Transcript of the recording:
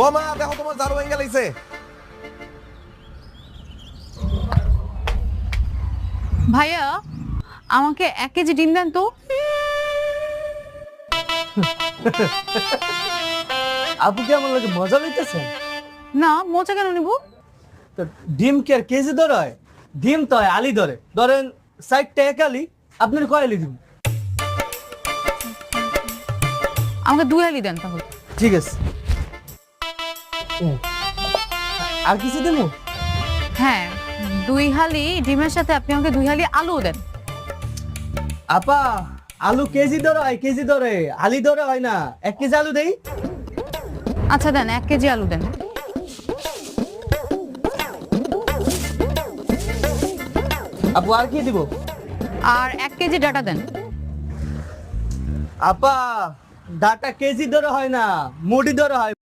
ও মা দেখো তোমার ঝাড়ু ভেঙে গেছে। ভাইয়া আমাকে 1 কেজি ডিম দেন তো। আপু কি আমার লাগে মজা লইতেছেন? না মজা কেন নিব? তো ডিম কি আর কেজি ধরে হয়? ডিম তো হয় আলি ধরে, ধরেন 60 টাকা আলি, আপনার কয় আলি দিব? আমাকে 2 হালি দেন তাহলে। ঠিক আছে। আর কিছু দেবো? হ্যাঁ 2 হালি ডিমের সাথে আপনি আমাকে 2 হালি আলু দেন। আপা আলু কেজি ধরে হয়, কেজি ধরে, আলি ধরে হয় না। 1 কেজি আলু দেই। আচ্ছা দেন 1 কেজি আলু দেন। আপু আর কি দিব? আর 1 কেজি ডাটা দেন। আপা ডাটা কেজি ধরে হয় না, মুড়ি ধরে হয়।